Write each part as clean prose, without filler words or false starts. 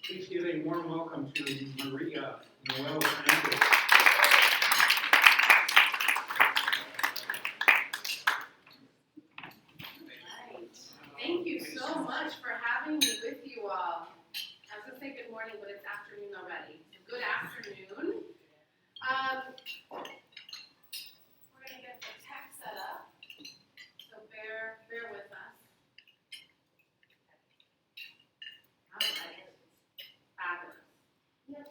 Please give a warm welcome to Maria Noel Fernandez. Thank you so much for having me with you all. I was going to say good morning, but it's afternoon already. Good afternoon. We're going to get the tech set up, so bear with us. All right. Fabulous. Yeah.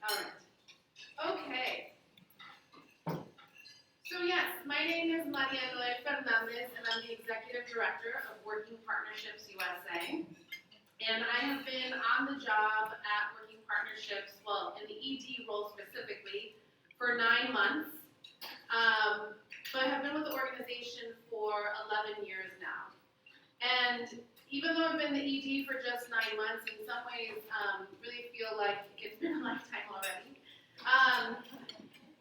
All right. Okay. So yes, my name is Maria Noel Fernandez, and I'm the Executive Director of Working Partnerships USA. And I have been on the job at Working Partnerships, well, in the ED role specifically, for 9 months. But have been with the organization for 11 years now. And even though I've been the ED for just 9 months, in some ways, really feel like it's been a lifetime already.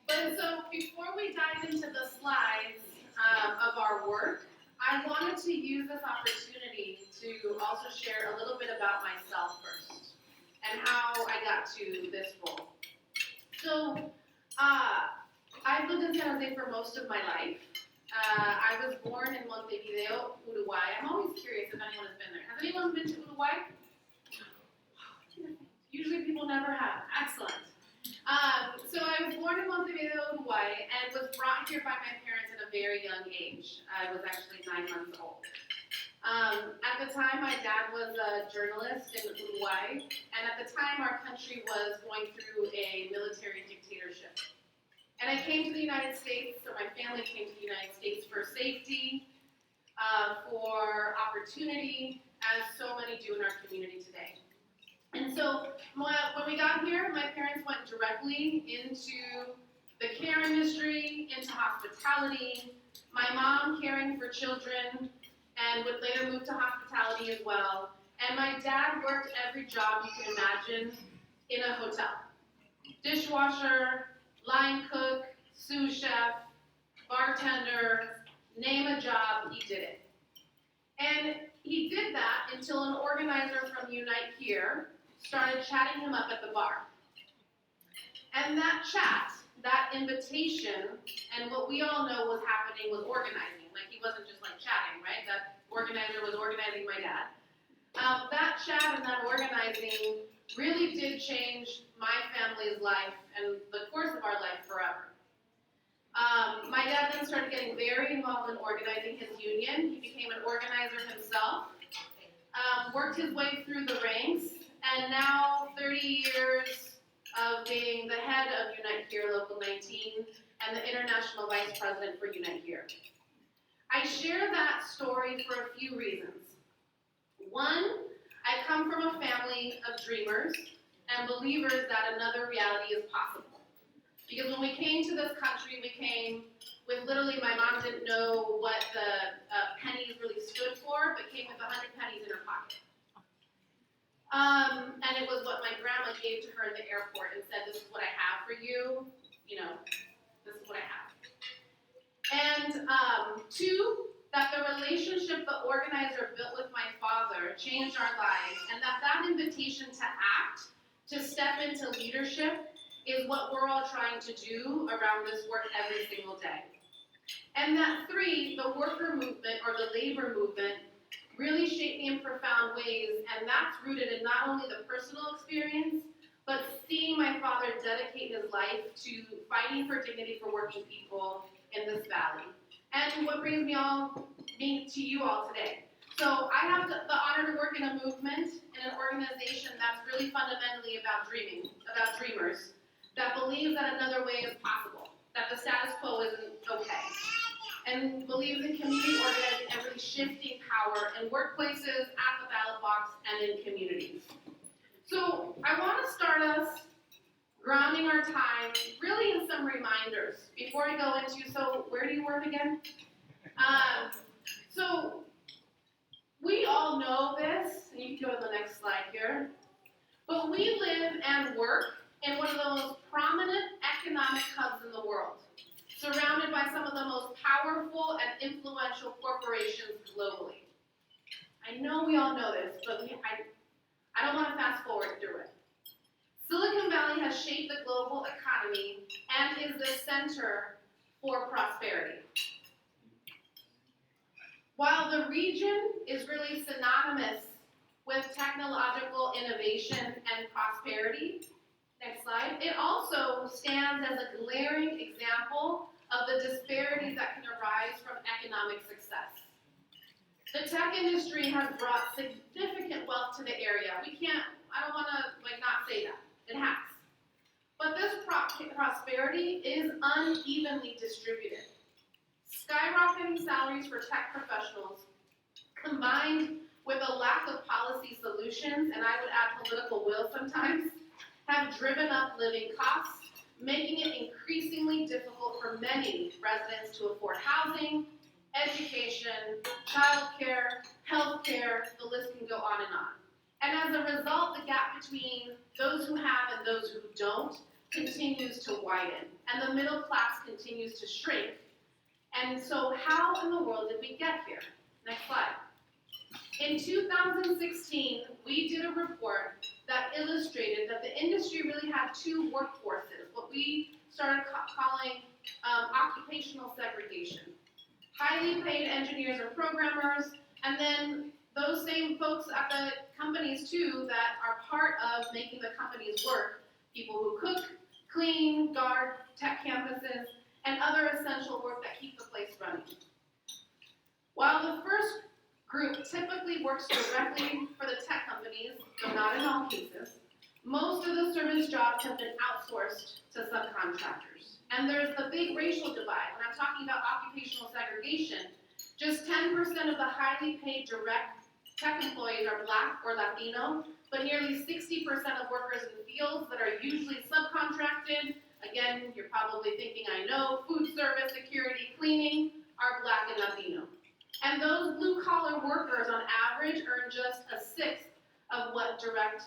But so before we dive into the slides of our work, I wanted to use this opportunity to also share a little bit about myself first and how I got to this role. So I've lived in San Jose for most of my life. I was born in Montevideo, Uruguay. I'm always curious if anyone has been there. Has anyone been to Uruguay? Usually people never have. Excellent. So I was born in Montevideo, Uruguay, and was brought here by my parents at a very young age. I was actually 9 months old. At the time, my dad was a journalist in Uruguay, and at the time, our country was going through a military dictatorship. And I came to the United States, so my family came to the United States for safety, for opportunity, as so many do in our community today. And so when we got here, my parents went directly into the care industry, into hospitality, my mom caring for children, and would later move to hospitality as well. And my dad worked every job you can imagine in a hotel. Dishwasher, line cook, sous chef, bartender, name a job, he did it. And he did that until an organizer from Unite Here started chatting him up at the bar. And that chat, that invitation, and what we all know was happening was organizing. Like, he wasn't just like chatting, right? That organizer was organizing my dad. That chat and that organizing really did change my family's life and the course of our life forever. My dad then started getting very involved in organizing his union. He became an organizer himself, worked his way through the ranks, and now 30 years of being the head of Unite Here Local 19 and the international vice president for Unite Here. I share that story for a few reasons. One, I come from a family of dreamers and believers that another reality is possible. Because when we came to this country, we came with literally, my mom didn't know what the pennies really stood for, but came with 100 pennies in her pocket. And it was what my grandma gave to her at the airport and said, this is what I have for you, this is what I have. And two, that the relationship the organizer built with my father changed our lives, and that invitation to act, to step into leadership, is what we're all trying to do around this work every single day. And that three, the worker movement or the labor movement really shaped me in profound ways, and that's rooted in not only the personal experience, but seeing my father dedicate his life to fighting for dignity for working people in this valley. And what brings me to you all today. So I have the honor to work in a movement, in an organization that's really fundamentally about dreamers, that believes that another way is possible, that the status quo isn't okay, and believes in community organizing and really shifting power in workplaces, at the ballot box, and in communities. So I want to start us grounding our time really in some reminders before I go into, so where do you work again? So we all know this, and you can go to the next slide here, but we live and work in one of the most prominent economic hubs in the world, surrounded by some of the most powerful and and influential corporations globally. I know we all know this, but I don't want to fast forward through it. Silicon Valley has shaped the global economy and is the center for prosperity. While the region is really synonymous with technological innovation and prosperity, next slide, it also stands as a glaring example of the disparities that can arise from economic success. The tech industry has brought significant wealth to the area. I don't want to not say that. It has. But this prosperity is unevenly distributed. Skyrocketing salaries for tech professionals, combined with a lack of policy solutions, and I would add political will sometimes, have driven up living costs, making it increasingly difficult for many residents to afford housing, education, childcare, healthcare, the list can go on. And as a result, the gap between those who have and those who don't continues to widen, and the middle class continues to shrink. And so how in the world did we get here? Next slide. In 2016, we did a report that illustrated that the industry really had two workforces, what we started calling occupational segregation. Highly paid engineers or programmers, and then those same folks at the companies too that are part of making the companies work, people who cook, clean, guard tech campuses, and other essential work that keep the place running. While the first group typically works directly for the tech companies, though not in all cases, most of the service jobs have been outsourced to subcontractors. And there's the big racial divide. When I'm talking about occupational segregation, just 10% of the highly paid direct tech employees are Black or Latino, but nearly 60% of workers in fields that are usually subcontracted, again, you're probably thinking, I know, food service, security, cleaning, are Black and Latino. And those blue-collar workers, on average, earn just a sixth of what direct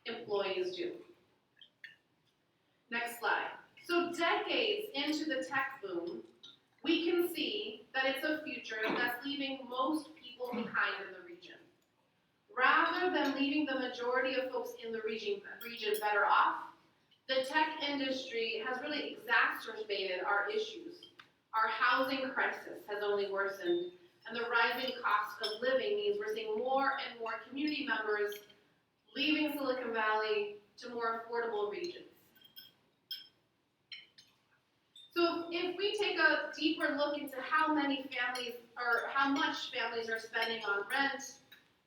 employees do. Next slide. So decades into the tech boom, we can see that it's a future that's leaving most people behind in the region. Rather than leaving the majority of folks in the region better off, the tech industry has really exacerbated our issues. Our housing crisis has only worsened, and the rising cost of living means we're seeing more and more community members leaving Silicon Valley to more affordable regions. So if we take a deeper look into how many families, or how much families are spending on rent,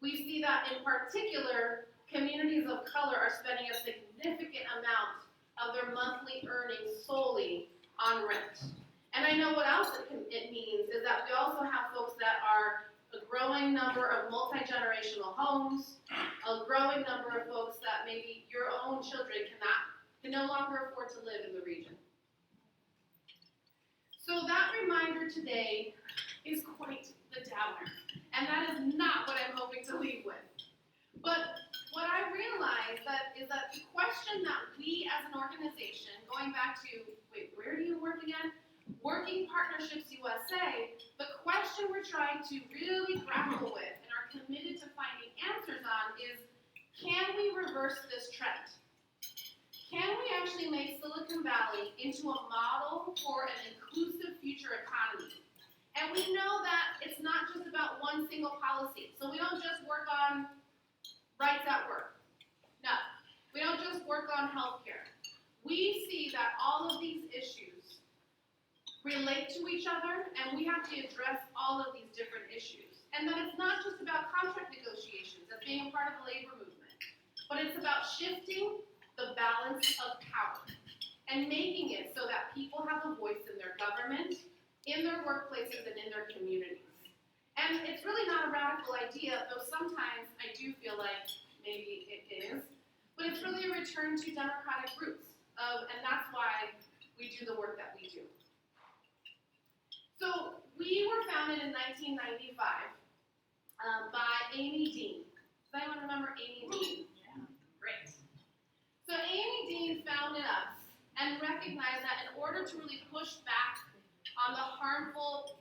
we see that in particular, communities of color are spending a significant amount of their monthly earnings solely on rent. And I know what else it means is that we also have folks that are a growing number of multi-generational homes, a growing number of folks that maybe your own children can no longer afford to live in the region. So that reminder today is quite the downer, and that is not what I'm hoping to leave with. But what I realized is that the question that we as an organization, going back to, where do you work again? Working Partnerships USA, the question we're trying to really grapple with and are committed to finding answers on is, can we reverse this trend? Can we actually make Silicon Valley into a model for an inclusive future economy? And we know that it's not just about one single policy. So we don't just work on rights at work. No, we don't just work on healthcare. We see that all of these issues relate to each other, and we have to address all of these different issues. And that it's not just about contract negotiations as being a part of the labor movement, but it's about shifting the balance of power and making it so that people have a voice in their government, in their workplaces, and in their communities. And it's really not a radical idea, though sometimes I do feel like maybe it is, but it's really a return to democratic roots, and that's why we do the work that we do. So we were founded in 1995 by Amy Dean. Does anyone remember Amy Dean? Yeah. Great. So Amy Dean founded us and recognized that in order to really push back on the harmful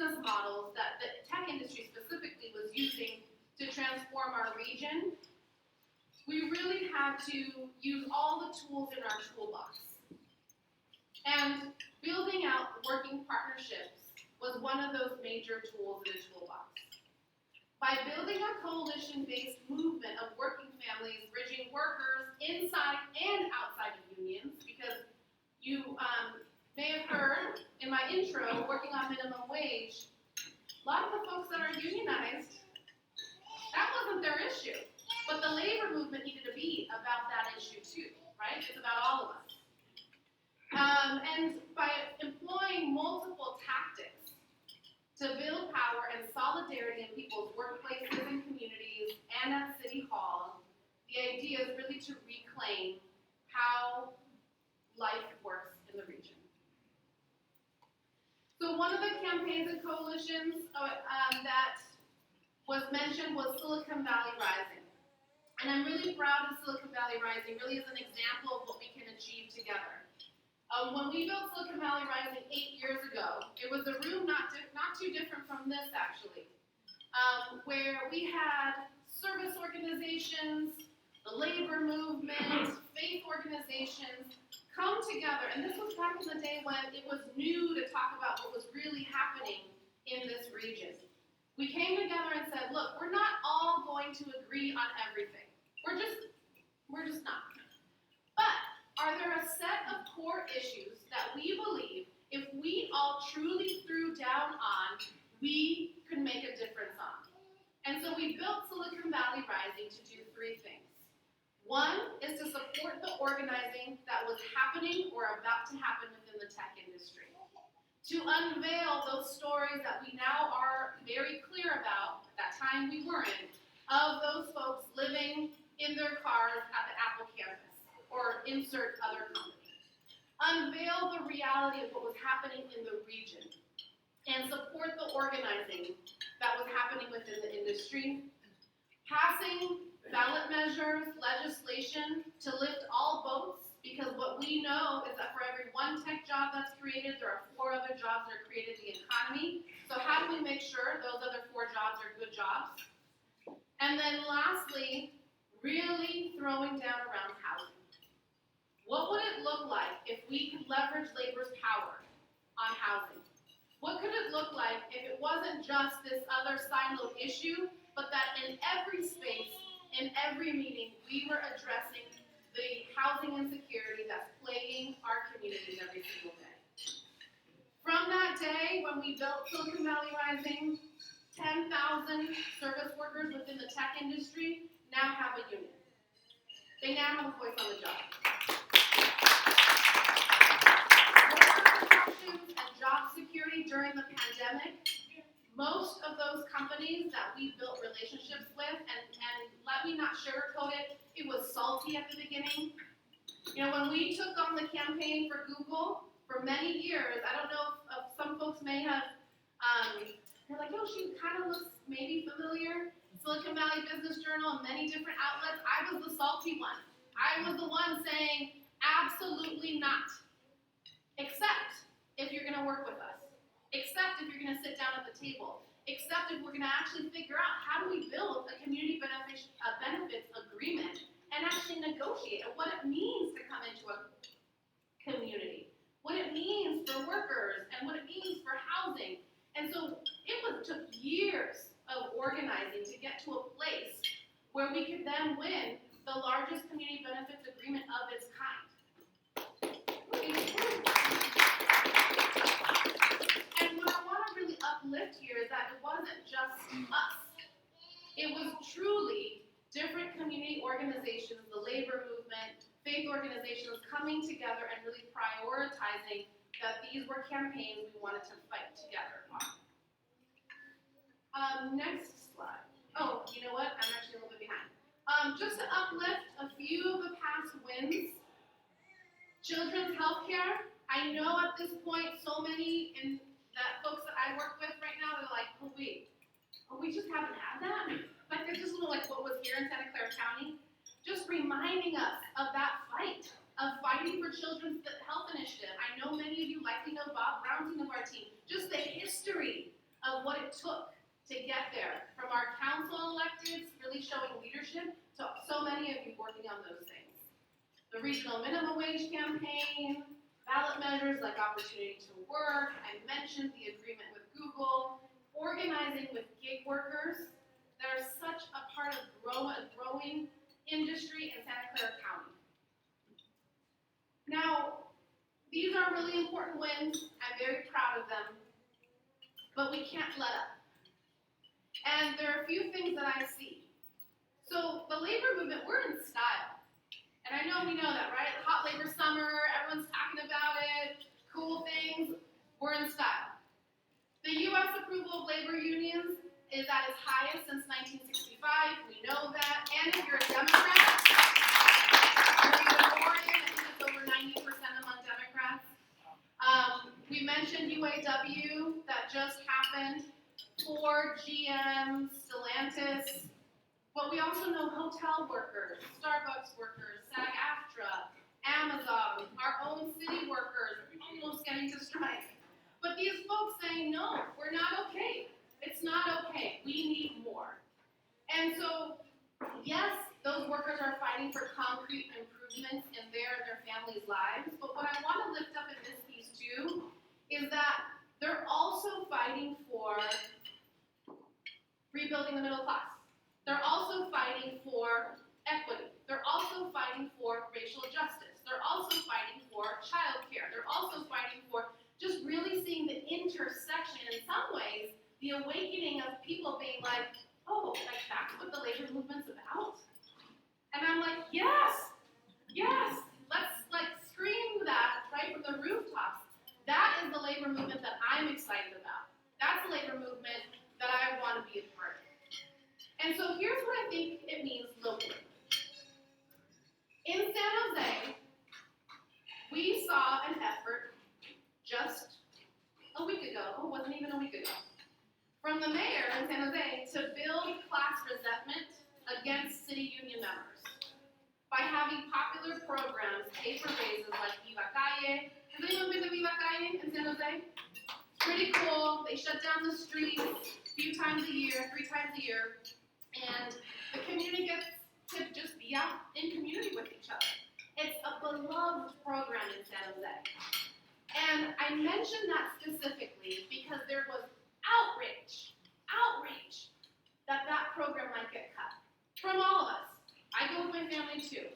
business models that the tech industry specifically was using to transform our region, we really had to use all the tools in our toolbox. And building out working partnerships was one of those major tools in the toolbox. By building a coalition-based movement of working families, bridging workers inside and outside of unions, because you may have heard in my intro, working on minimum wage, a lot of the folks that are unionized, that wasn't their issue. But the labor movement needed to be about that issue too, right? It's about all of us. And by employing multiple tactics to build power and solidarity in people's workplaces and communities and at City Hall, the idea is really to reclaim how life works in the region. So one of the campaigns and coalitions that was mentioned was Silicon Valley Rising. And I'm really proud of Silicon Valley Rising, really is an example of what we can achieve together. When we built Silicon Valley Rising 8 years ago, it was a room not too different from this actually, where we had service organizations, the labor movement, faith organizations come together, and this was back in the day when it was new to talk about what was really happening in this region. We came together and said, look, we're not all going to agree on everything. We're just not. But are there a set of core issues that we believe if we all truly threw down on, we could make a difference on? And so we built Silicon Valley Rising to do 3 things. One is to support the organizing that was happening or about to happen within the tech industry. To unveil those stories that we now are very clear about, at that time we weren't, of those folks living in their cars at the Apple campus, or insert other company. Unveil the reality of what was happening in the region, and support the organizing that was happening within the industry. Passing ballot measures, legislation to lift all boats, because what we know is that for every one tech job that's created, there are 4 other jobs that are created in the economy. So how do we make sure those other 4 jobs are good jobs? And then lastly, really throwing down around housing. What would it look like if we could leverage labor's power on housing? What could it look like if it wasn't just this other siloed issue, but that in every space, in every meeting, we were addressing the housing insecurity that's plaguing our communities every single day. From that day when we built Silicon Valley Rising, 10,000 service workers within the tech industry now have a union. They now have a voice on the job. Worker protections and job security during the pandemic, most of those companies that we built relationships with, and let me not sugarcoat it, it was salty at the beginning. You know, when we took on the campaign for Google, for many years, I don't know if some folks may have, they're like, oh, she kind of looks maybe familiar. Silicon Valley Business Journal and many different outlets, I was the salty one. I was the one saying, absolutely not. Except if you're gonna work with us. Except if you're gonna sit down at the table. Except if we're gonna actually figure out how do we build a community benefits agreement and actually negotiate what it means to come into a community, what it means for workers, and what it means for housing. And so it took years of organizing to get to a place where we could then win the largest community benefits agreement of its kind. And what I want to really uplift here is that it wasn't just us. It was truly different community organizations, the labor movement, faith organizations coming together and really prioritizing that these were campaigns we wanted to fight together on. Next slide. Oh, you know what? I'm actually a little bit behind. Just to uplift a few of the past wins. Children's healthcare. I know at this point so many folks that I work with right now, they're like, oh wait, we just haven't had that? Like they're just like what was here in Santa Clara County. Just reminding us of that fight, of fighting for Children's Health Initiative. I know many of you likely know Bob Brownson of our team. Just the history of what it took to get there, from our council electeds really showing leadership to so many of you working on those things. The regional minimum wage campaign, ballot measures like opportunity to work, I mentioned the agreement with Google, organizing with gig workers that are such a part of a growing industry in Santa Clara County. Now, these are really important wins. I'm very proud of them, but we can't let up. And there are a few things that I see. So the labor movement, we're in style. And I know we know that, right? Hot labor summer, everyone's talking about it, cool things, we're in style. The U.S. approval of labor unions is at its highest since 1965, we know that. And if you're a Democrat, you're even more in, I think it's over 90% among Democrats. We mentioned UAW, that just happened. Ford, GM, Stellantis, but we also know hotel workers, Starbucks workers, SAG-AFTRA, Amazon, our own city workers, almost getting to strike. But these folks saying, no, we're not okay. It's not okay. We need more. And so, yes, those workers are fighting for concrete improvements in their families' lives, but what I want to lift up in this piece too is that they're also fighting for rebuilding the middle class. They're also fighting for equity. They're also fighting for racial justice. They're also fighting for childcare. They're also fighting for just really seeing the intersection, in some ways, the awakening of people being like, oh, like that's what the labor movement's about? And I'm like, yes, let's like scream that right from the rooftops. That is the labor movement that I'm excited about. That's the labor movement that I want to be a part of. And so here's what I think it means locally. In San Jose, we saw an effort just a week ago, it wasn't even a week ago, from the mayor in San Jose to build class resentment against city union members by having popular programs pay for raises like Viva Calle. Has anyone been to Viva Calle in San Jose? Pretty cool. They shut down the streets three times a year, and the community gets to just be out in community with each other. It's a beloved program in San Jose. And I mention that specifically because there was outrage that that program might get cut. From all of us. I go with my family too.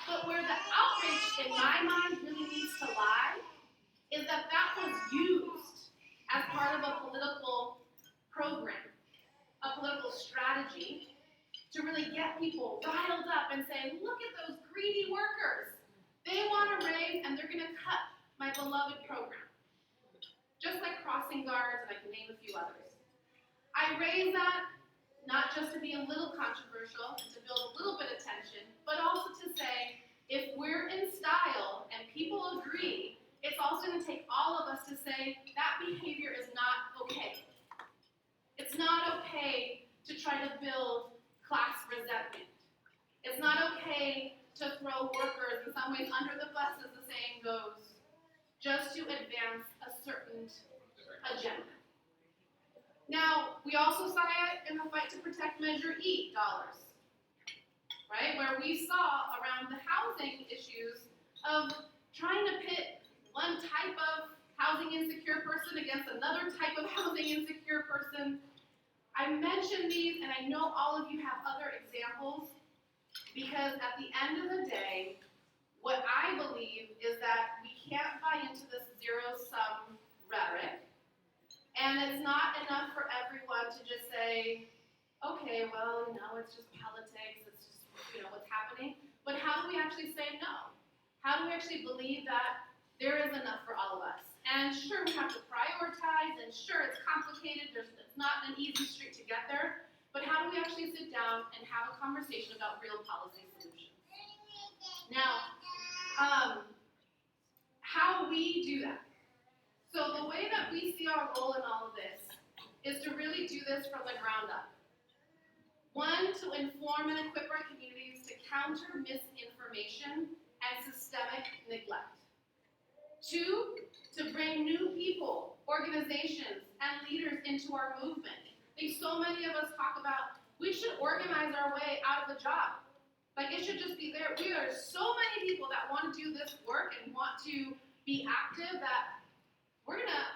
But where the outrage in my mind really needs to lie is that that was used as part of a political program, a political strategy to really get people riled up and say, look at those greedy workers. They want to raise and they're going to cut my beloved program. Just like crossing guards, and I can name a few others. I raise that not just to be a little controversial and to build a little bit of tension, but also to say, if we're in style and people agree, it's also going to take all of us to say that behavior is not okay. It's not okay to try to build class resentment. It's not okay to throw workers in some ways under the bus, as the saying goes, just to advance a certain agenda. Now, we also saw it in the fight to protect Measure E dollars, right? Where we saw around the housing issues of trying to pit one type of housing insecure person against another type of housing insecure person. I mentioned these, and I know all of you have other examples, because at the end of the day, what I believe is that we can't buy into this zero-sum rhetoric, and it's not enough for everyone to just say, okay, well, it's just politics, it's just, what's happening. But how do we actually say no? How do we actually believe that there is enough for all of us? And sure, we have to prioritize, and sure, it's complicated, it's not an easy street to get there, but how do we actually sit down and have a conversation about real policy solutions? Now, how we do that. So the way that we see our role in all of this is to really do this from the ground up. One, to inform and equip our communities to counter misinformation and systemic neglect. Two, to bring new people, organizations, and leaders into our movement. I think so many of us talk about we should organize our way out of the job. Like it should just be there. We are so many people that want to do this work and want to be active that we're gonna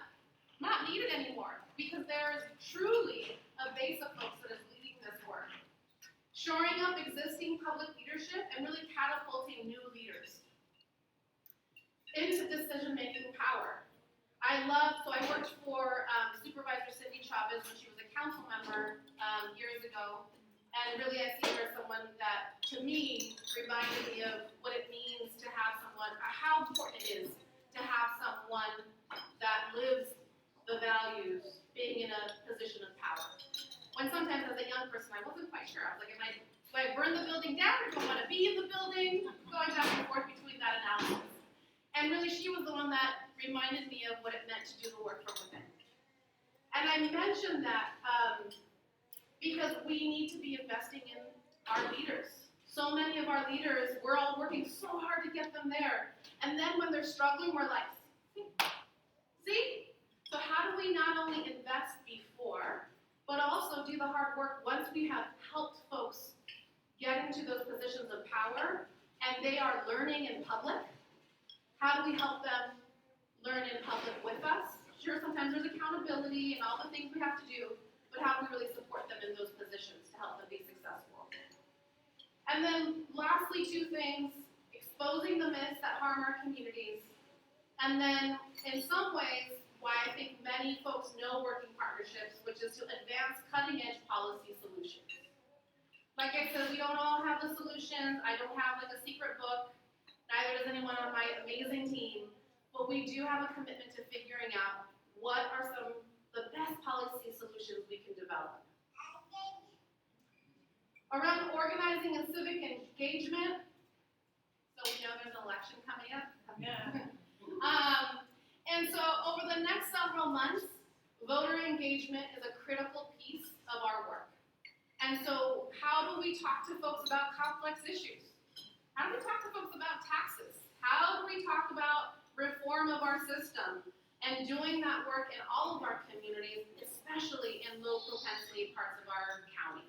not need it anymore because there's truly a base of folks that is leading this work. Shoring up existing public leadership and really catapulting new leaders into decision-making power. I worked for Supervisor Cindy Chavez when she was a council member years ago, and really I see her as someone that, to me, reminded me of what it means to have someone, how important it is to have someone that lives the values, being in a position of power. When sometimes as a young person, I wasn't quite sure. I was like, do I burn the building down or do I want to be in the building? Going back and forth between that analysis. And really, she was the one that reminded me of what it meant to do the work from within. And I mentioned that because we need to be investing in our leaders. So many of our leaders, we're all working so hard to get them there. And then when they're struggling, we're like, see? So how do we not only invest before, but also do the hard work once we have helped folks get into those positions of power and they are learning in public? How do we help them learn in public with us? Sure, sometimes there's accountability and all the things we have to do, but how do we really support them in those positions to help them be successful? And then lastly, two things: exposing the myths that harm our communities, and then in some ways, why I think many folks know working partnerships, which is to advance cutting-edge policy solutions. Like I said, we don't all have the solutions. I don't have like a secret book. Neither does anyone on my amazing team. But we do have a commitment to figuring out what are some of the best policy solutions we can develop. Around organizing and civic engagement, so we know there's an election coming up. Yeah. And so over the next several months, voter engagement is a critical piece of our work. And so how do we talk to folks about complex issues? How do we talk to folks about taxes? How do we talk about reform of our system and doing that work in all of our communities, especially in low propensity parts of our county?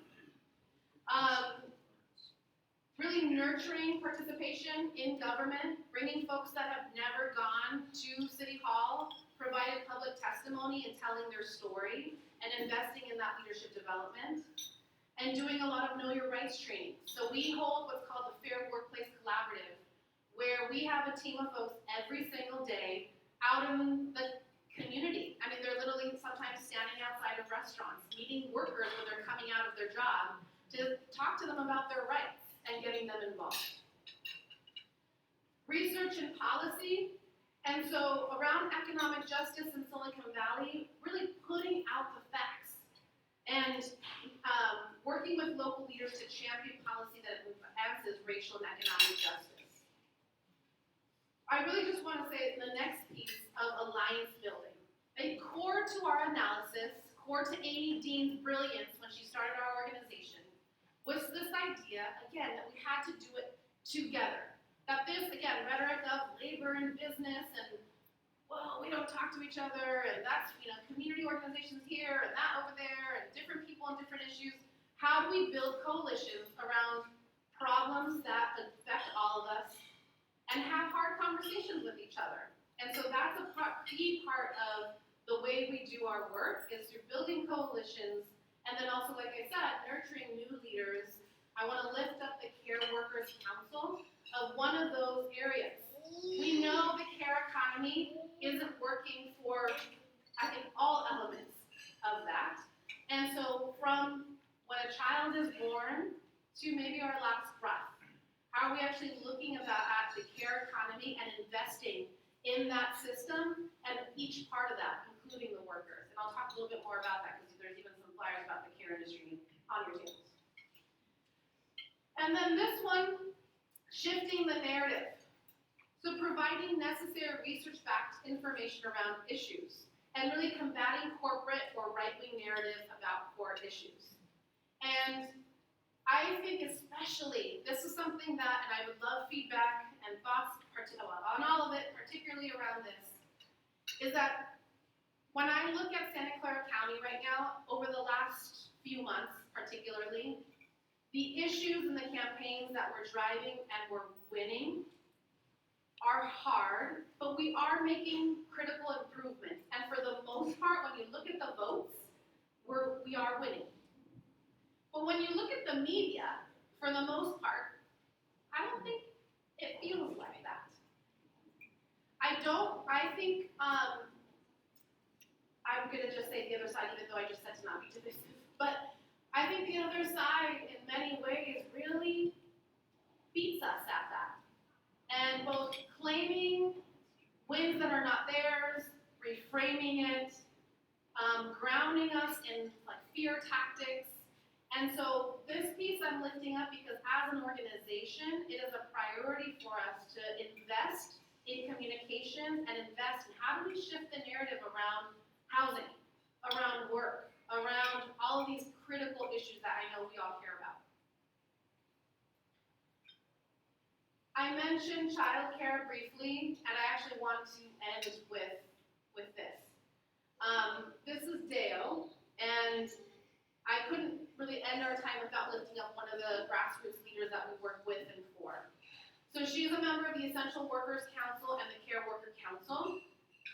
Really nurturing participation in government, bringing folks that have never gone to City Hall, provided public testimony and telling their story, and investing in that leadership development, and doing a lot of Know Your Rights training. So we hold what's called the Fair Workplace Collaborative, where we have a team of folks every single day out in the community. I mean, they're literally sometimes standing outside of restaurants, meeting workers when they're coming out of their job to talk to them about their rights and getting them involved. Research and policy, and so around economic justice in Silicon Valley, really putting out the facts and working with local leaders to champion policy that advances racial and economic justice. I really just want to say the next piece of alliance building. A core to our analysis, core to Amy Dean's brilliance when she started our organization, was this idea, again, that we had to do it together. That this, again, rhetoric of labor and business and, well, we don't talk to each other, and that's, community organizations here and that over there, and different people on different issues. How do we build coalitions around problems that affect all of us and have hard conversations with each other? And so that's a key part of the way we do our work, is through building coalitions. And then also, like I said, nurturing new leaders. I want to lift up the Care Workers Council of one of those areas. We know the care economy isn't working for, I think, all elements of that. And so from when a child is born to maybe our last breath, how are we actually looking at the care economy and investing in that system and each part of that, including the workers? And I'll talk a little bit more about that because there's even some flyers about the care industry on your tables. And then this one, shifting the narrative. So providing necessary research-backed information around issues and really combating corporate or right-wing narratives about core issues. And I think especially, this is something that, and I would love feedback and thoughts on all of it, particularly around this, is that when I look at Santa Clara County right now, over the last few months particularly, the issues and the campaigns that we're driving and we're winning are hard, but we are making critical improvements. And for the most part, when you look at the votes, we are winning. But when you look at the media, for the most part, I don't think it feels like that. I think, I'm gonna just say the other side, even though I just said to not be divisive, but I think the other side, in many ways, really beats us at that. And both claiming wins that are not theirs, reframing it, grounding us in like fear tactics. And so this piece I'm lifting up because as an organization, it is a priority for us to invest in communication and invest in how do we shift the narrative around housing, around work, around all of these critical issues that I know we all care about. I mentioned childcare briefly, and I actually want to end with this. This is Dale, and I couldn't really end our time without lifting up one of the grassroots leaders that we work with and for. So she's a member of the Essential Workers Council and the Care Worker Council.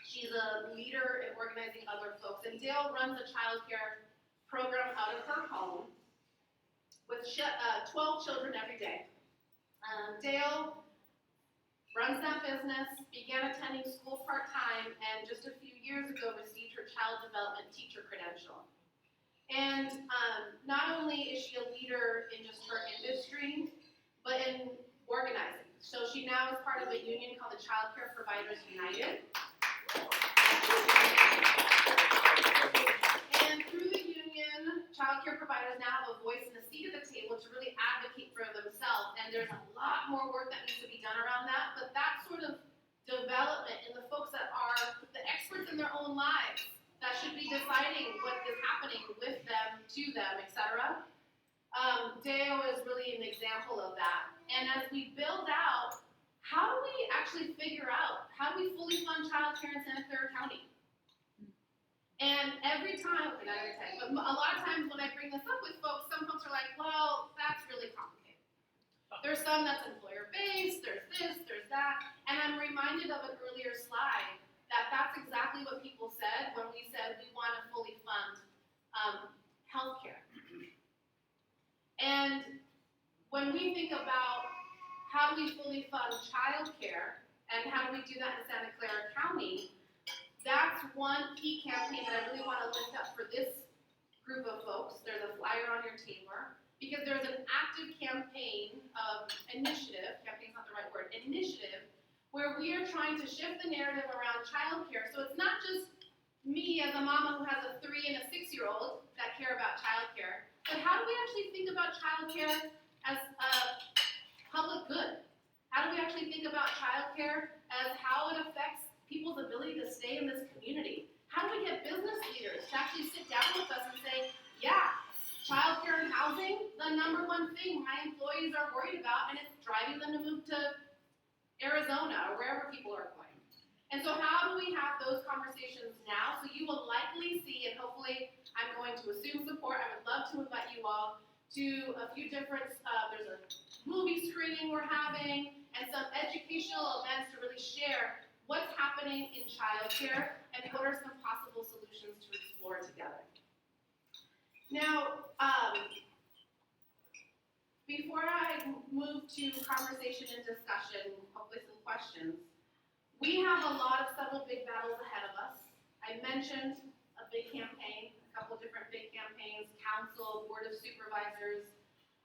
She's a leader in organizing other folks, and Dale runs a childcare program out of her home with 12 children every day. Dale runs that business, began attending school part-time, and just a few years ago received her child development teacher credential. And not only is she a leader in just her industry, but in organizing. So she now is part of a union called the Child Care Providers United. And through the union, child care providers now have a voice and a seat at the table to really advocate for themselves. And there's a lot more work that needs to be done around that. But that sort of development in the folks that are the experts in their own lives that should be deciding what is happening with them, to them, etc. Deo is really an example of that. And as we build out, how do we actually figure out, how do we fully fund childcare in Santa Clara County? And every time, not every time, but a lot of times when I bring this up with folks, some folks are like, well, that's really complicated. There's some that's employer-based, there's this, there's that. And I'm reminded of an earlier slide that that's exactly what people said when we said we want to fully fund healthcare. And when we think about how do we fully fund childcare and how do we do that in Santa Clara County, that's one key campaign that I really want to lift up for this group of folks. There's a flyer on your table because there's an active campaign initiative, campaign's not the right word, initiative, where we are trying to shift the narrative around childcare. So it's not just me as a mama who has a 3 and a 6-year-old that care about childcare, but how do we actually think about childcare as a public good? How do we actually think about childcare as how it affects people's ability to stay in this community? How do we get business leaders to actually sit down with us and say, yeah, childcare and housing, the #1 thing my employees are worried about, and it's driving them to move to Arizona or wherever people are going. And so how do we have those conversations now? So you will likely see, and hopefully I'm going to assume support. I would love to invite you all to a few different, there's a movie screening we're having and some educational events to really share what's happening in childcare and what are some possible solutions to explore together. Now, before I move to conversation and discussion, hopefully some questions, we have several big battles ahead of us. I mentioned a big campaign, a couple of different big campaigns, council, board of supervisors.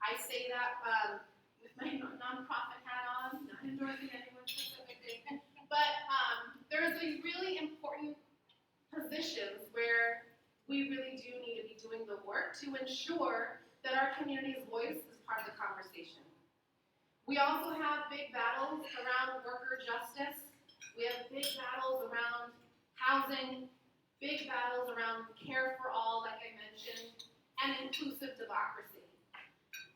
I say that with my nonprofit hat on, not endorsing anyone specifically, but there's a really important positions where we really do need to be doing the work to ensure that our community's voice is part of the conversation. We also have big battles around worker justice. We have big battles around housing, big battles around care for all, like I mentioned, and inclusive democracy.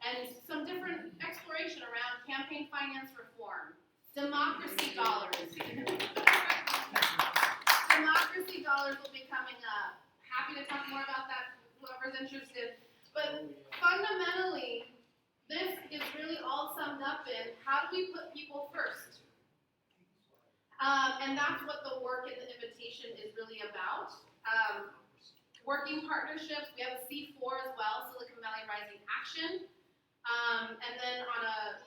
And some different exploration around campaign finance reform, democracy dollars. So democracy dollars will be coming up. Happy to talk more about that, whoever's interested. But fundamentally, this is really all summed up in how do we put people first? And that's what the work in the invitation is really about. Working partnerships, we have a C4 as well, Silicon Valley Rising Action. And then on a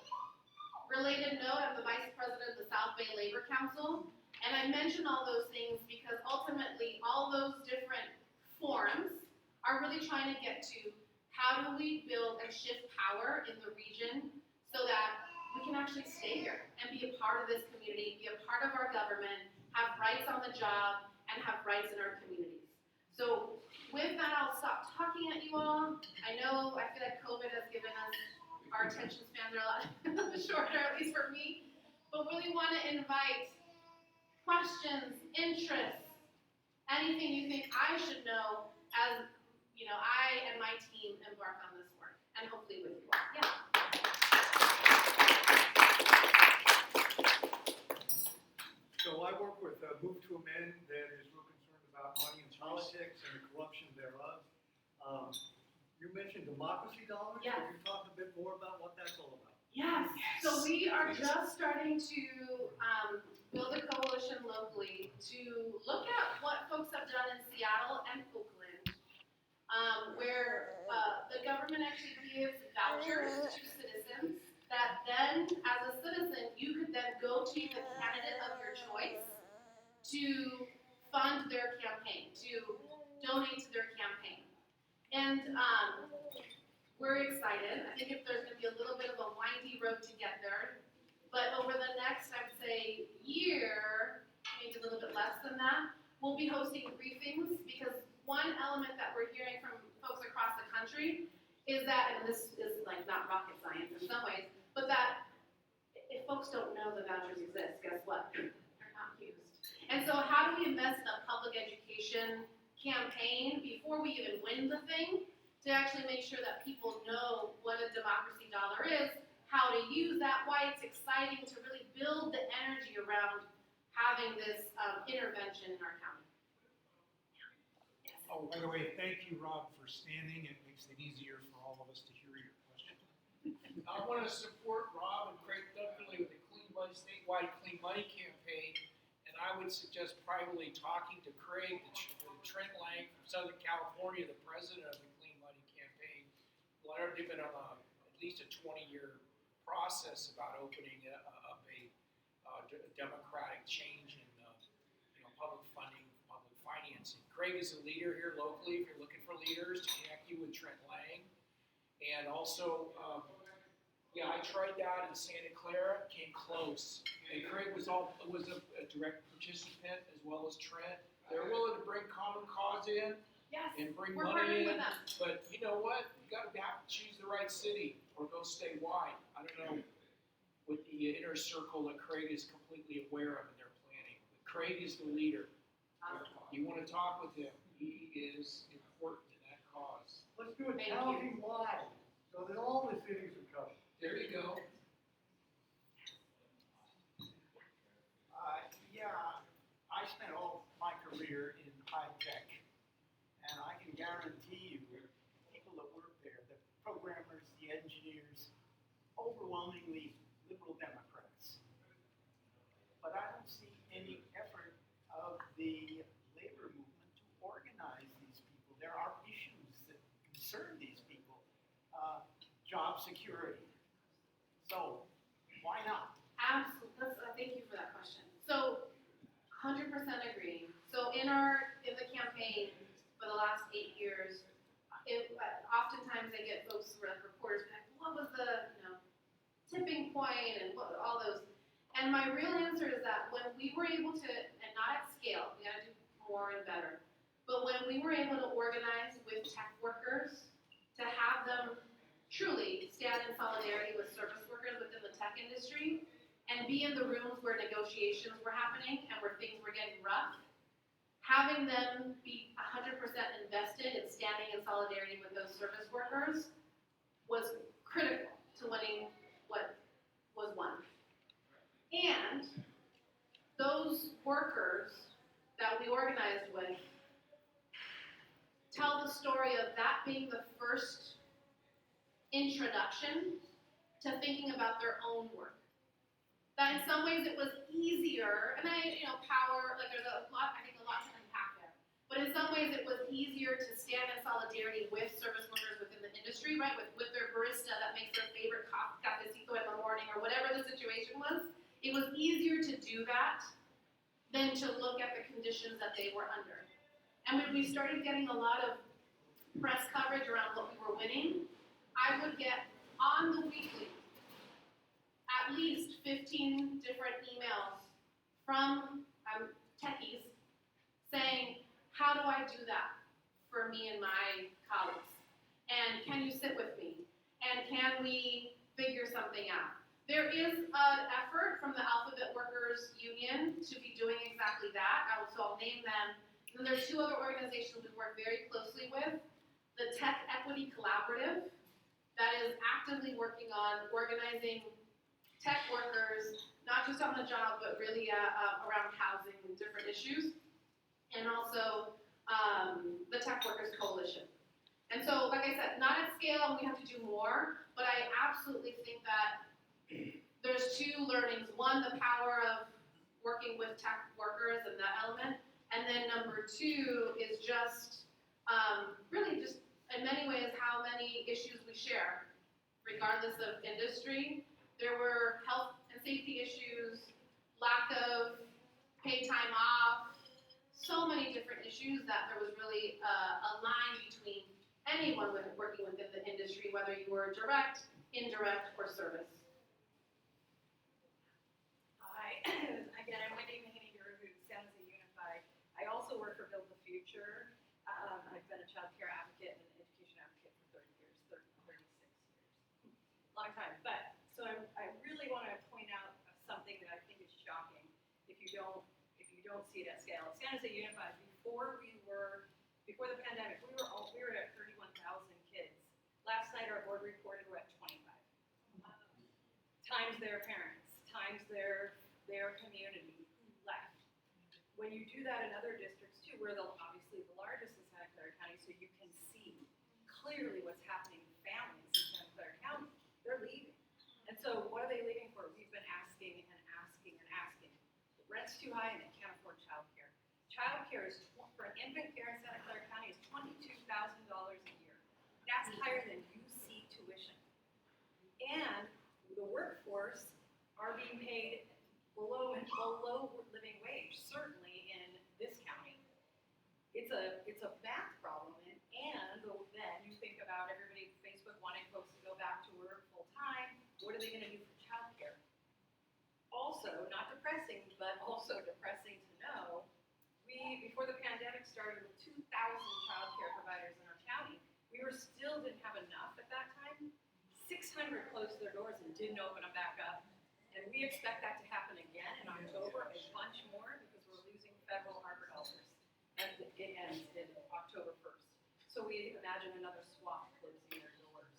related note, I'm the Vice President of the South Bay Labor Council. And I mention all those things because ultimately all those different forums are really trying to get to how do we build and shift power in the region so that we can actually stay here and be a part of this community, be a part of our government, have rights on the job, and have rights in our communities. So with that, I'll stop talking at you all. I know, I feel like COVID has given us, our attention spans are a lot shorter, at least for me, but really want to invite questions, interests, anything you think I should know as, you know, I and my team embark on this work, and hopefully with you all. Yeah. So I work with Move to Amend that is real concerned about money in politics and the corruption thereof. You mentioned democracy dollars. Yes. Could you talk a bit more about what that's all about? Yes. So we are just starting to build a coalition locally to look at what folks have done in Seattle and Oakland, where the government actually gives vouchers to citizens that then, as a citizen, you could then go to the candidate of your choice to fund their campaign, to donate to their campaign. And we're excited. I think if there's going to be a little bit of a windy road to get there, but over the next, I'd say, year, maybe a little bit less than that, we'll be hosting briefings because one element that we're hearing from folks across the country is that, and this is like not rocket science in some ways, but that if folks don't know the vouchers exist, guess what? They're not used. And so how do we invest in a public education campaign before we even win the thing to actually make sure that people know what a democracy dollar is, how to use that, why it's exciting to really build the energy around having this intervention in our county. Yes. Oh, by the way, thank you, Rob, for standing. It makes it easier for all of us to hear your question. I want to support Rob and Craig definitely with the Clean Money, statewide Clean Money campaign, and I would suggest privately talking to Craig, Trent Lang from Southern California, the president of the Clean Money campaign. They've been on at least a 20-year process about opening up a democratic change in public funding, public financing. Craig is a leader here locally. If you're looking for leaders, to connect you with Trent Lang, and also. I tried that in Santa Clara, came close. And Craig was a direct participant as well as Trent. They're willing to bring common cause in Yes. and bring We're money partnering in. with them. But you know what? You got to have to choose the right city or go statewide. I don't know what the inner circle that Craig is completely aware of in their planning. But Craig is the leader. You want to talk with him. He is important in that cause. Let's do it Thank you. county-wide so that all the cities are covered. There you go. I spent all my career in high tech, and I can guarantee you, people that work there, the programmers, the engineers, overwhelmingly liberal Democrats. But I don't see any effort of the labor movement to organize these people. There are issues that concern these people. Job security. So, why not? Absolutely. Thank you for that question. So, 100% agree. So in the campaign for the last 8 years, oftentimes I get folks, reporters, like, what was the tipping point and what all those. And my real answer is that when we were able to, and not at scale, we got to do more and better, but when we were able to organize with tech workers to have them truly stand in solidarity with service workers within the tech industry and be in the rooms where negotiations were happening and where things were getting rough, having them be 100% invested in standing in solidarity with those service workers was critical to winning what was won. And those workers that we organized the story of that being the first introduction to thinking about their own work. That in some ways it was easier, and power, like there's a lot to unpack there. But in some ways it was easier to stand in solidarity with service workers within the industry, right? With their barista that makes their favorite cafecito in the morning or whatever the situation was. It was easier to do that than to look at the conditions that they were under. And when we started getting a lot of press coverage around what we were winning, I would get on the weekly at least 15 different emails from techies saying, how do I do that for me and my colleagues? And can you sit with me? And can we figure something out? There is an effort from the Alphabet Workers Union to be doing exactly that. So I'll name them. And there's two other organizations we work very closely with. The Tech Equity Collaborative, that is actively working on organizing tech workers, not just on the job, but really around housing and different issues. And also the Tech Workers Coalition. And so, like I said, not at scale, and we have to do more, but I absolutely think that there's two learnings. One, the power of working with tech workers and that element. And then number two is just really just in many ways how many issues we share, regardless of industry. There were health and safety issues, lack of paid time off, so many different issues that there was really a line between anyone working within the industry, whether you were direct, indirect, or service. Hi, again, I'm Wendy Mahaney-Guru, San Jose Unified. I also work for Build the Future. I've been a child care advocate and an education advocate for 36 years. Long time. But, so I really want to point out something that I think is shocking if you don't see it at scale. At San Jose Unified, before the pandemic, we were at 31,000 kids. Last night our board reported we're at 25. Times their parents, times their community left. When you do that in other districts too, we're obviously the largest in Santa Clara County, so you can see clearly what's happening to families in Santa Clara County. They're leaving. And so what are they leaving for? We've been asking and asking and asking. The rent's too high and they can't afford childcare. Childcare is, for an infant care in Santa Clara County, is $22,000 a year. That's higher than UC tuition. And the workforce are being paid below living wage, certainly in this county. It's a math problem, and then you think about everybody, Facebook wanting folks to go back to work full time. What are they going to do for childcare? Also, not depressing, but also depressing to know, before the pandemic started with 2,000 childcare providers in our county, we still didn't have enough at that time. 600 closed their doors and didn't open them back up. And we expect that to happen again in October, a bunch more, because we're losing federal ARPA dollars. And it ends in October 1st. So we imagine another swath closing their doors.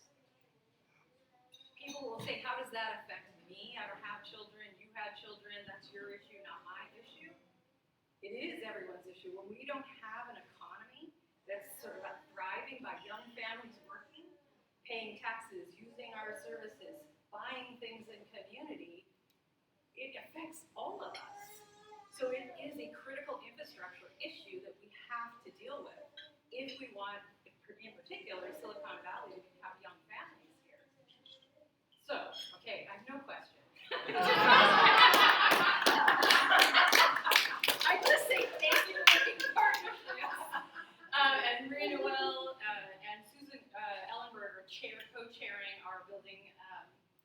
People will say, how does that affect me? I don't have children, you had children, that's your issue, not my issue. It is everyone's issue. When we don't have an economy that's sort of thriving by young families working, paying taxes, using our services, buying things in community, it affects all of us. So it is a critical infrastructure issue that we have to deal with if we want, in particular, Silicon Valley to have young families here. So, okay, I have no question. I just say thank you for working partnerships. And Maria Noel and Susan Ellenberg are co-chairing our Building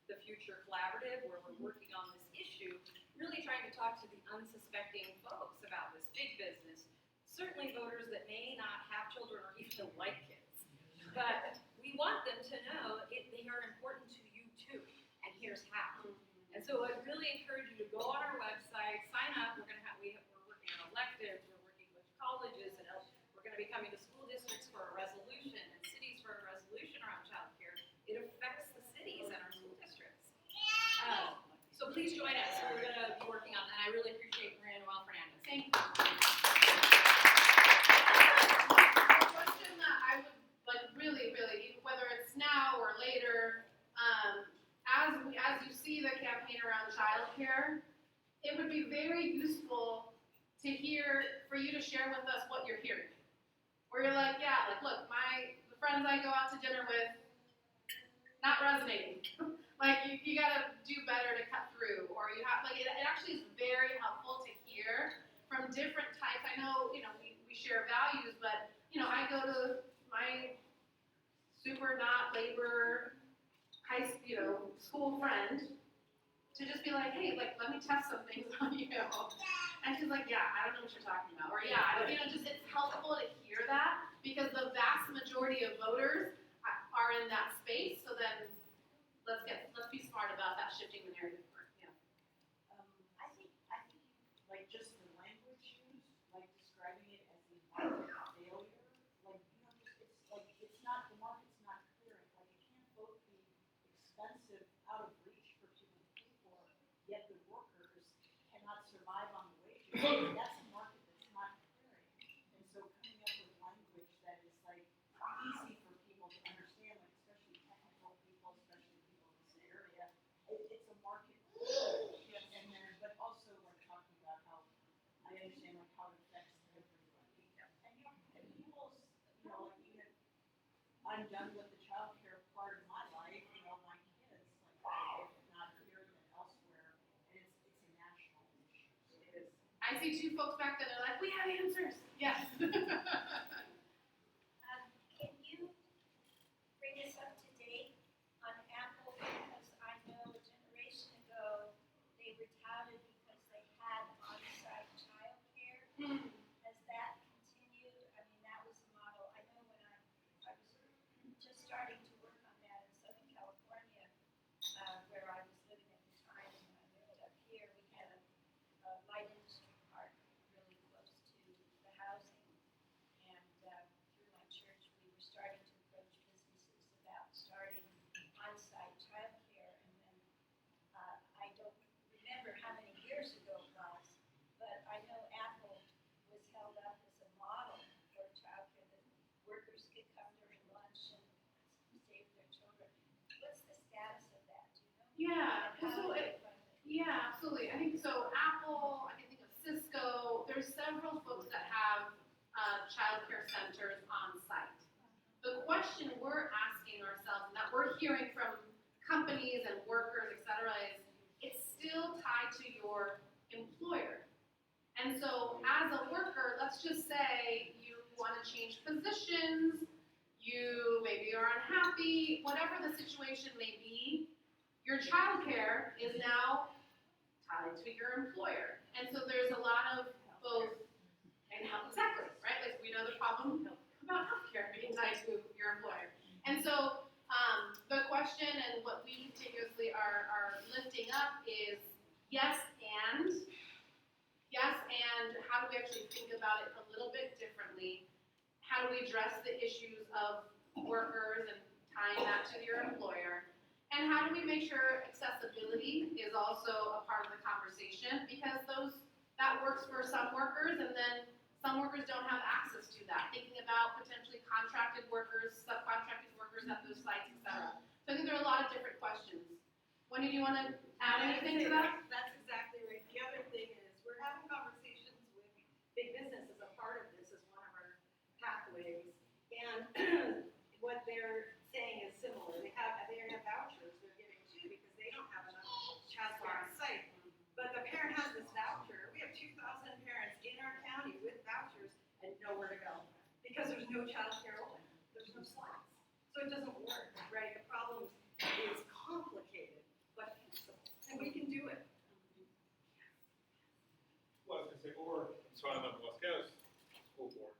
the Future Collaborative, where we're working on this issue, really trying to talk to the unsuspecting folks about this big business. Certainly voters that may not have children or even like kids. But we want them to know they are important to you too, and here's how. And so I really encourage you to go on our website, sign up. We're working on electives, we're working with colleges, and we're going to be coming to school districts for a resolution and cities for a resolution around childcare. It affects the cities and our school districts. So please join us. We're going to be working on that. I really appreciate Maria Noel Fernandez. Thank you. The question that I for you to share with us what you're hearing. Where you're like, yeah, like look, the friends I go out to dinner with, not resonating. Like you gotta do better to cut through, or you have like it actually is very helpful to hear from different types. I know, we share values, but I go to my super not labor school friend to just be like, hey, like let me test some things on you. And she's like, yeah, I don't know what you're talking about. Or yeah, just it's helpful to hear that because the vast majority of voters are in that space. So then let's be smart about that, shifting the narrative. Yeah. I think like just the language used, like describing it as a market failure, like it's not the market's not clearing. Like it can't both be expensive, out of reach for people to pay for, yet the workers cannot survive on the wages. That's a market that's not clearing. And so coming up with language that is like easy for people to understand, like especially technical people, especially people in this area, it's a market. And then, but also like talking about how I understand like how it affects everybody. And people, like even I'm done with the childcare part of my life. My kids, like not here than elsewhere, and it's a national issue. So it is. I see two folks back there. They're like, we have answers. Yes. Can you bring us up to date on Apple? Because I know a generation ago they were touted because they had on-site childcare. Has that continued? I mean, that was a model. I know when I was just starting to work on that in Southern California, where I was living at the time when I moved up here, we had a light industry park really close to the housing. And through my church, we were starting to approach businesses about starting on-site childcare. And then I don't remember how many years ago it was, but I know Apple was held up as a model for childcare that workers could come during lunch and save their children. What's the status of that? Do you know? Yeah. And how So do they fund it? yeah, absolutely. I think so. Apple. I can think of Cisco. There's several folks that have childcare centers on site. The question we're asking ourselves, and that we're hearing from companies and workers, et cetera, is it's still tied to your employer. And so as a worker, let's just say you want to change positions, you maybe are unhappy, whatever the situation may be, your childcare is now tied to your employer. And so there's a lot of both, and health, exactly, right? Like we know the problem about healthcare being tied to your employer. And so the question and what we continuously are lifting up is yes, and how do we actually think about it a little bit differently? How do we address the issues of workers and tying that to your employer? And how do we make sure accessibility is also a part of the conversation? Because that works for some workers, and then some workers don't have access to that. Thinking about potentially contracted workers, subcontracted workers at those sites, etc. So I think there are a lot of different questions. Wendy, do you want to add anything to that? That's exactly right. The other thing is we're having conversations with big business as a part of this as one of our pathways. And what they're saying is similar. They have vouchers they're giving too because they don't have enough childcare on site. But the parent has this voucher. We have 2,000 parents in our county with vouchers and nowhere to go because there's no childcare open. There's no slots. So it doesn't work, right? The problem is complicated, but feasible. And we can do it. Well, I was going to say, so I'm on the West Coast School Board,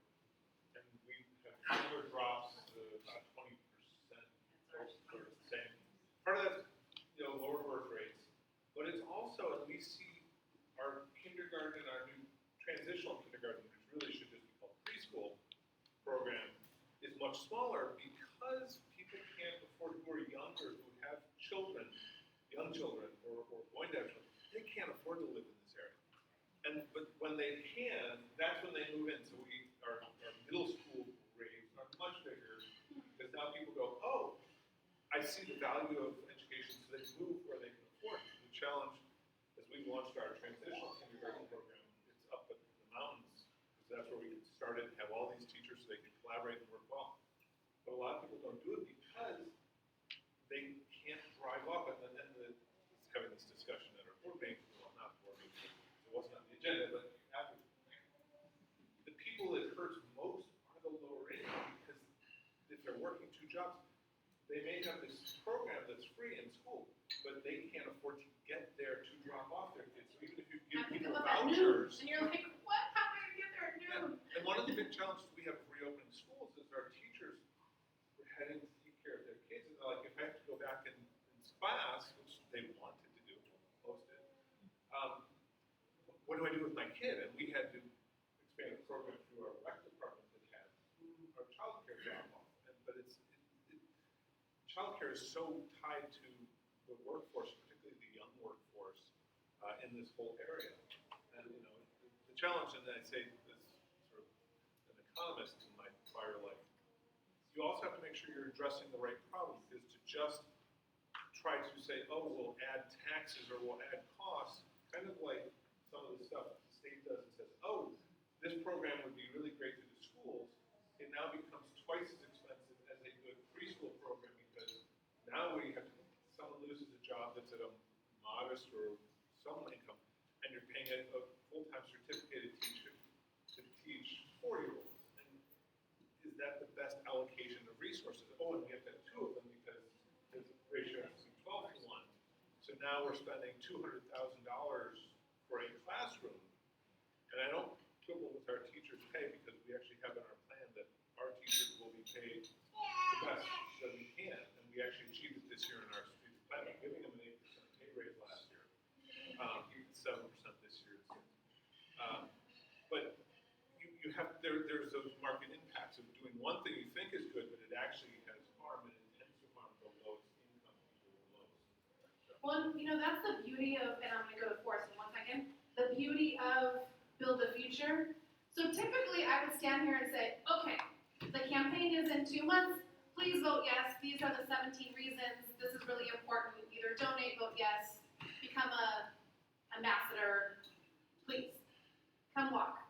and we have similar drops, about 20%, sort of the same. Part of that's, lower birth rates, but it's also, and we see our kindergarten and our new transitional kindergarten, which really should just be called preschool program, is much smaller because people can't afford, who are younger, who have children, young children, or going to have children, they can't afford to live in this area. But when they can, that's when they move in. So our middle school grades are much bigger because now people go, oh, I see the value of education, so they move where they can afford it. The challenge, as we launched our transitional kindergarten program, it's up at the mountain started, have all these teachers so they can collaborate and work well. But a lot of people don't do it because they can't drive up, and then it's having this discussion at our board meeting, well, not board meeting, it wasn't on the agenda, but after, the people it hurts most are the lower income, because if they're working two jobs, they may have this program that's free in school, but they can't afford to get there to drop off their kids. So even if you give Have to people come up at noon, vouchers. and you're like, what, how am I gonna get there at Yeah, noon? and one of the big challenges we have reopening schools is our teachers were having to take care of their kids, and they're like, if I have to go back in class, which they wanted to do, post it, what do I do with my kid? And we had to expand the program through our rec department that had our childcare drop off. But childcare is so tied to the workforce, particularly the young workforce, in this whole area. And the challenge, and I say this sort of an economist in my prior life, you also have to make sure you're addressing the right problem, because to just try to say, oh, we'll add taxes or we'll add costs, kind of like some of the stuff the state does and says, oh, this program would be really great for the schools, it now becomes twice as expensive as a good preschool program, because now we have someone loses a job that's at a modest or some income, and you're paying a full-time certificated teacher to teach 4-year-olds. And is that the best allocation of resources? Oh, and we have to have two of them because the ratio has to be 12 to 1. So now we're spending $200,000 for a classroom. And I don't quibble with our teachers' pay, because we actually have in our plan that our teachers will be paid the best that we can. And we actually achieved it this year in our strategic plan, giving them an 8% pay raise last year. 7% this year. But you have, there's those market impacts of doing one thing you think is good, but it actually has harm, and it tends to harm the lowest income people the most. Well, that's the beauty of, and I'm gonna go to Forrest in 1 second, the beauty of Build the Future. So typically I would stand here and say, okay, the campaign is in 2 months, please vote yes, these are the 17 reasons, this is really important, either donate, vote yes, become a ambassador, please, come walk.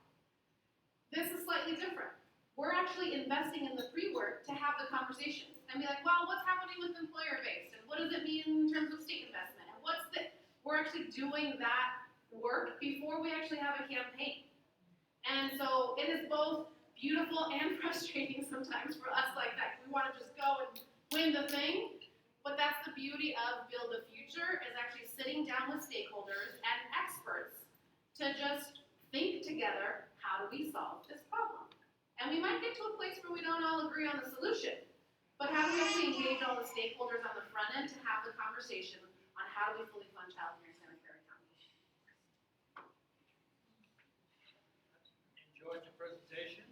This is slightly different. We're actually investing in the pre-work to have the conversations and be like, well, what's happening with employer-based, and what does it mean in terms of state investment, and we're actually doing that work before we actually have a campaign. And so it is both beautiful and frustrating sometimes for us like that. We want to just go and win the thing, but that's the beauty of Build the Future, is actually sitting down with stakeholders and experts to just think together, how do we solve this problem? And we might get to a place where we don't all agree on the solution, but how do we actually engage all the stakeholders on the front end to have the conversation on how do we fully fund childcare in Santa Clara County? Enjoyed your presentation.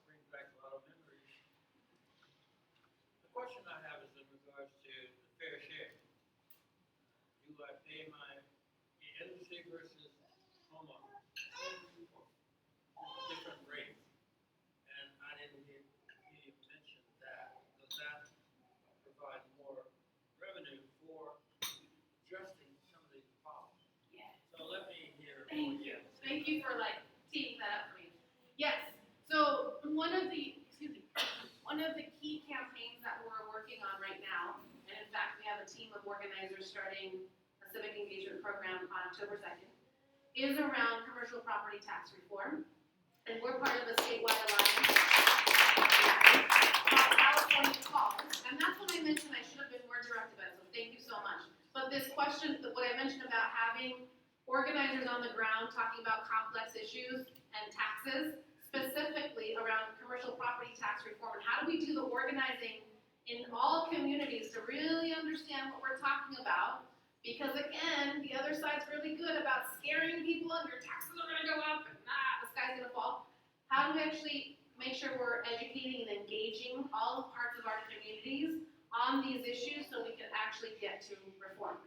Brings back a lot of memories. The question I have is in regards to the fair share. Do I pay my agency versus homeowner? Different rates. And I didn't hear you mention that. Does that provide more revenue for addressing some of these problems? Yeah. So let me hear. Thank you for teeing that up for me. Yes. So one of the key campaigns that we're working on right now, and in fact we have a team of organizers starting a civic engagement program on October 2nd, is around commercial property tax reform. And we're part of a statewide alliance called California Calls. And that's what I mentioned, I should have been more direct about it, so thank you so much. But this question, what I mentioned about having organizers on the ground talking about complex issues and taxes, specifically around commercial property tax reform, and how do we do the organizing in all communities to really understand what we're talking about? Because again, the other side's really good about scaring people and your taxes are gonna go up and the sky's gonna fall. How do we actually make sure we're educating and engaging all parts of our communities on these issues so we can actually get to reform?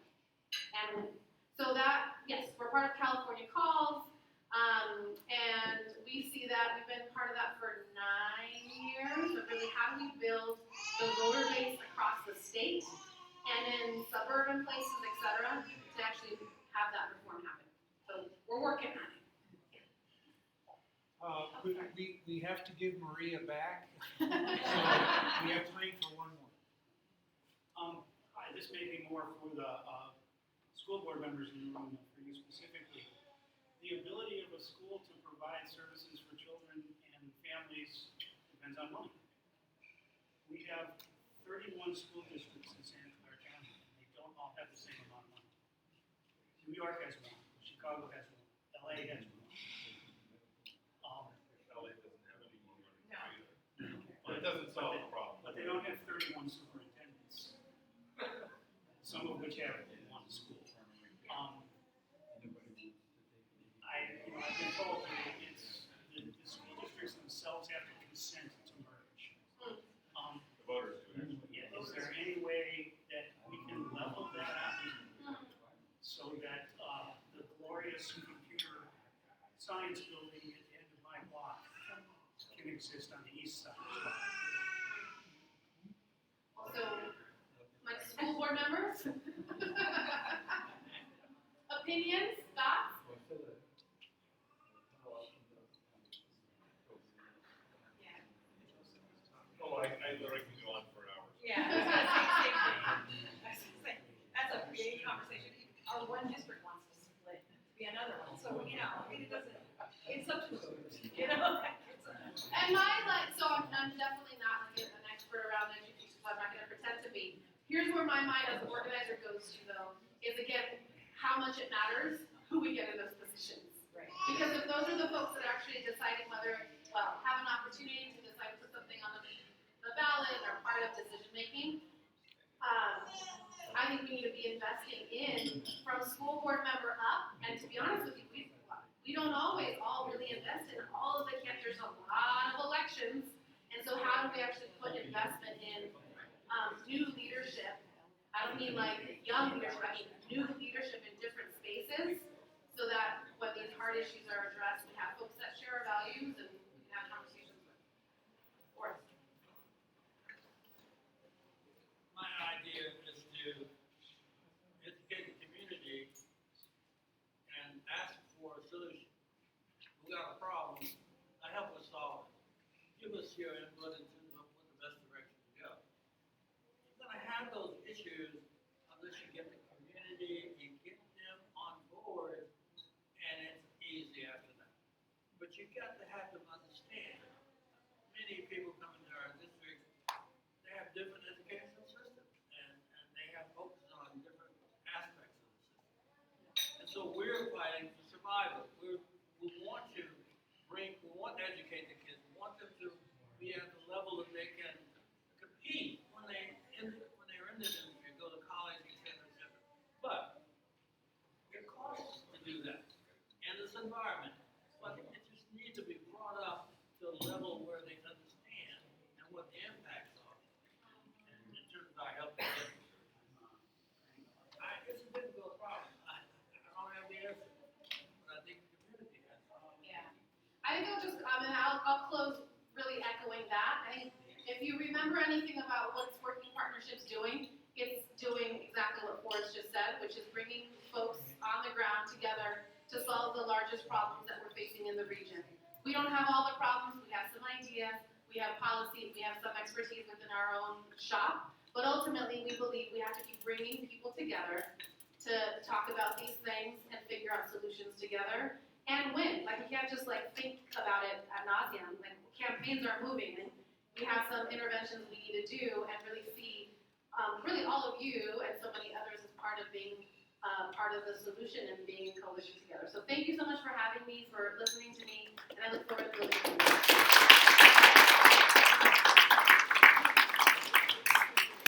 And so that, yes, we're part of California Calls, and we see that, we've been part of that for 9 years, but really how do we build the voter base across the state and in suburban places, et cetera, to actually have that reform happen. So we're working on it. We have to give Maria back, so we have time for one more. Hi, this may be more for the school board members in the room, but for you specifically. The ability of a school to provide services for children and families depends on money. We have 31 school districts in Santa Clara County, and they don't all have the same amount of money. New York has one, Chicago has one, LA has one. LA doesn't have any more money No. either. But it doesn't solve the problem. But they don't have 31 superintendents, some of which have one school. I've been told that the school districts themselves have to consent to merge. The voters do actually. Yeah, is there any way that we can level that out so that the glorious computer science building at the end of my block can exist on the east side? So, my school board members? Opinions, thoughts? Oh, I literally can go on for hours. Yeah, I was gonna say the same thing. I was gonna say, that's a big conversation. Our one district wants to split to be another one, so, you know, I mean, it doesn't, it's up to the voters, you know? And so I'm definitely not like an expert around education, so I'm not gonna pretend to be. Here's where my mind as an organizer goes to though, is again, how much it matters who we get in those positions. Right. Because if those are the folks that are actually deciding whether, have an opportunity to decide to put something on the ballot or part of decision making, I think we need to be investing in from school board member up, and to be honest with you, we don't always all really invest in all of the there's a lot of elections, and so how do we actually put investment in new leadership? I don't mean like young leadership, I mean new leadership in different spaces, so that when these hard issues are addressed, we have folks that share our values and we can have conversations with. Or My idea is to educate the community and ask for a solution. We got a problem, now help us solve it. Give us your input into what the best direction to go. You're gonna have those issues unless you get the community and get them on board, and it's easy after that. But you got to have them understand. Many people come into our district, they have different educational systems, and they have focus on different aspects of the system. And so we're fighting for survival. We want to educate the kids, we want them to be at the level that they can compete when they're in the industry, go to college, et cetera. But it costs to do that in this environment. But it just needs to be brought up to a level where they understand and what the impacts are in terms of our health. It's a difficult problem. I don't have the answer, but I think the community has. yeah, I think I'll close really echoing that. I think if you remember anything about what's Working Partnerships doing, it's doing exactly what Forrest just said, which is bringing folks on the ground together to solve the largest problems that we're facing in the region. We don't have all the problems, we have some ideas, we have policy, we have some expertise within our own shop, but ultimately we believe we have to keep bringing people together to talk about these things and figure out solutions together and win. Like we can't just like think about it ad nauseum. Like campaigns are moving and we have some interventions we need to do and really see really all of you and so many others as part of being part of the solution and being in coalition together. So thank you so much for having me, for listening to me, and I look forward to listening.